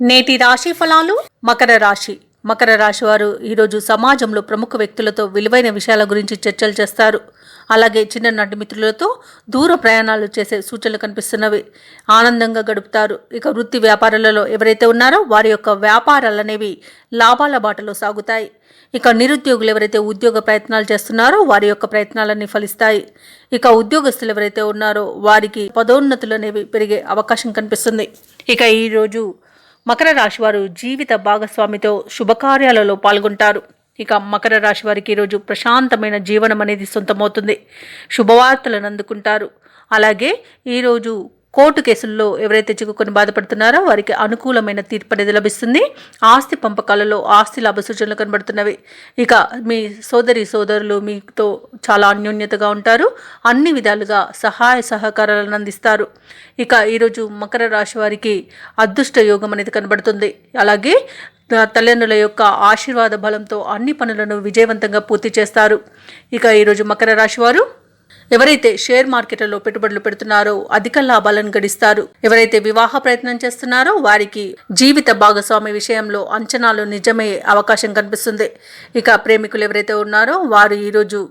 నేటి రాశి ఫలాలు. మకర రాశి వారు ఈరోజు సమాజంలో ప్రముఖ వ్యక్తులతో విలువైన విషయాల గురించి చర్చలు చేస్తారు. అలాగే చిన్ననాటి మిత్రులతో దూర ప్రయాణాలు చేసే సూచనలు కనిపిస్తున్నవి. ఆనందంగా గడుపుతారు. ఇక వృత్తి వ్యాపారాలలో ఎవరైతే ఉన్నారో వారి యొక్క వ్యాపారాలు అనేవి లాభాల బాటలో సాగుతాయి. ఇక నిరుద్యోగులు ఎవరైతే ఉద్యోగ ప్రయత్నాలు చేస్తున్నారో వారి యొక్క ప్రయత్నాలన్నీ ఫలిస్తాయి. ఇక ఉద్యోగస్తులు ఎవరైతే ఉన్నారో వారికి పదోన్నతులు అనేవి పెరిగే అవకాశం కనిపిస్తుంది. ఇక ఈరోజు మకర రాశి వారు జీవిత భాగస్వామితో శుభకార్యాలలో పాల్గొంటారు. ఇక మకర రాశి వారికి ఈరోజు ప్రశాంతమైన జీవనం అనేది సొంతమవుతుంది. శుభవార్తలను అందుకుంటారు. అలాగే ఈరోజు కోర్టు కేసుల్లో ఎవరైతే చిక్కుకొని బాధపడుతున్నారో వారికి అనుకూలమైన తీర్పు అనేది లభిస్తుంది. ఆస్తి పంపకాలలో ఆస్తి లాభ సూచనలు కనబడుతున్నవి. ఇక మీ సోదరులు మీతో చాలా అన్యోన్యతగా ఉంటారు. అన్ని విధాలుగా సహాయ సహకారాలను అందిస్తారు. ఇక ఈరోజు మకర రాశి వారికి అదృష్ట యోగం అనేది కనబడుతుంది. అలాగే తల్లిదండ్రుల యొక్క ఆశీర్వాద బలంతో అన్ని పనులను విజయవంతంగా పూర్తి చేస్తారు. ఇక ఈరోజు మకర రాశి వారు ఎవరైతే షేర్ మార్కెట్లలో పెట్టుబడులు పెడుతున్నారో అధిక లాభాలను గడిస్తారు. ఎవరైతే వివాహ ప్రయత్నం చేస్తున్నారో వారికి జీవిత భాగస్వామి విషయంలో అంచనాలు నిజమయ్యే అవకాశం కనిపిస్తుంది. ఇక ప్రేమికులు ఎవరైతే ఉన్నారో వారు ఈరోజు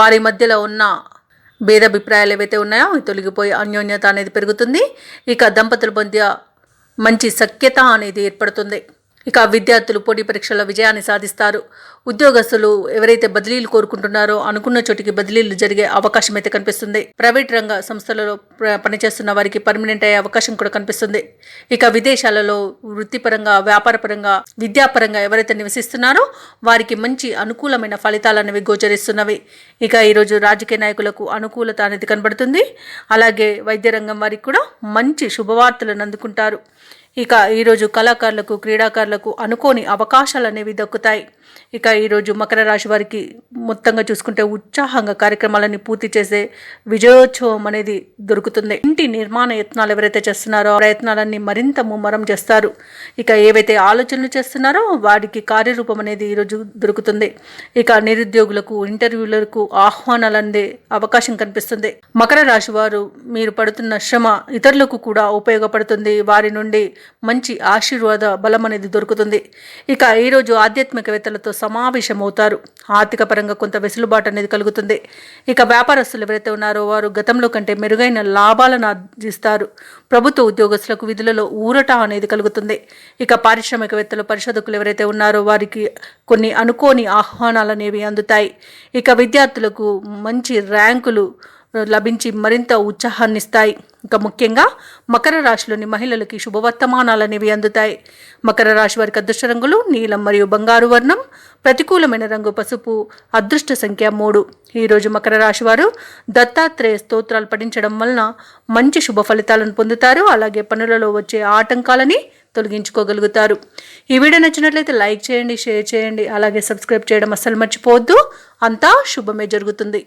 వారి మధ్యలో ఉన్న భేదాభిప్రాయాలు ఏవైతే ఉన్నాయో అవి తొలగిపోయి అన్యోన్యత అనేది పెరుగుతుంది. ఇక దంపతుల మధ్య మంచి సఖ్యత అనేది ఏర్పడుతుంది. ఇక విద్యార్థులు పోటీ పరీక్షల విజయాన్ని సాధిస్తారు. ఉద్యోగస్తులు ఎవరైతే బదిలీలు కోరుకుంటున్నారో అనుకున్న చోటికి బదిలీలు జరిగే అవకాశం అయితే కనిపిస్తుంది. ప్రైవేట్ రంగ సంస్థలలో పనిచేస్తున్న వారికి పర్మనెంట్ అయ్యే అవకాశం కూడా కనిపిస్తుంది. ఇక విదేశాలలో వృత్తిపరంగా, వ్యాపారపరంగా, విద్యాపరంగా ఎవరైతే నివసిస్తున్నారో వారికి మంచి అనుకూలమైన ఫలితాలు అనేవి గోచరిస్తున్నవి. ఇక ఈరోజు రాజకీయ నాయకులకు అనుకూలత అనేది కనబడుతుంది. అలాగే వైద్య రంగం వారికి కూడా మంచి శుభవార్తలను అందుకుంటారు. ఇక ఈరోజు కళాకారులకు, క్రీడాకారులకు అనుకోని అవకాశాలు అనేవి దక్కుతాయి. ఇక ఈరోజు మకర రాశి వారికి మొత్తంగా చూసుకుంటే ఉత్సాహంగా కార్యక్రమాలని పూర్తి చేసే విజయోత్సవం అనేది దొరుకుతుంది. ఇంటి నిర్మాణ యత్నాలు ఎవరైతే చేస్తున్నారో ఆ ప్రయత్నాలన్నీ మరింత ముమ్మరం చేస్తారు. ఇక ఏవైతే ఆలోచనలు చేస్తున్నారో వారికి కార్యరూపం అనేది ఈరోజు దొరుకుతుంది. ఇక నిరుద్యోగులకు, ఇంటర్వ్యూలకు ఆహ్వానాలు అందే అవకాశం కనిపిస్తుంది. మకర రాశి వారు మీరు పడుతున్న శ్రమ ఇతరులకు కూడా ఉపయోగపడుతుంది. వారి నుండి మంచి ఆశీర్వాద బలం అనేది దొరుకుతుంది. ఇక ఈరోజు ఆధ్యాత్మికవేత్తలతో సమావేశం అవుతారు. ఆర్థిక పరంగా కొంత వెసులుబాటు అనేది కలుగుతుంది. ఇక వ్యాపారస్తులు ఎవరైతే ఉన్నారో వారు గతంలో కంటే మెరుగైన లాభాలను ఆర్జిస్తారు. ప్రభుత్వ ఉద్యోగస్తులకు విధులలో ఊరట అనేది కలుగుతుంది. ఇక పారిశ్రామికవేత్తలు, పరిశోధకులు ఎవరైతే ఉన్నారో వారికి కొన్ని అనుకోని ఆహ్వానాలు అనేవి అందుతాయి. ఇక విద్యార్థులకు మంచి ర్యాంకులు లభించి మరింత ఉత్సాహాన్నిస్తాయి. ఇంకా ముఖ్యంగా మకర రాశిలోని మహిళలకి శుభవర్తమానాలు అనేవి అందుతాయి. మకర రాశి వారికి అదృష్ట రంగులు నీలం మరియు బంగారు వర్ణం, ప్రతికూలమైన రంగు పసుపు, అదృష్ట సంఖ్య 3. ఈరోజు మకర రాశి వారు దత్తాత్రేయ స్తోత్రాలు పఠించడం వలన మంచి శుభ ఫలితాలను పొందుతారు. అలాగే పనులలో వచ్చే ఆటంకాలని తొలగించుకోగలుగుతారు. ఈ వీడియో నచ్చినట్లయితే లైక్ చేయండి, షేర్ చేయండి, అలాగే సబ్స్క్రైబ్ చేయడం అస్సలు మర్చిపోవద్దు. అంతా శుభమే జరుగుతుంది.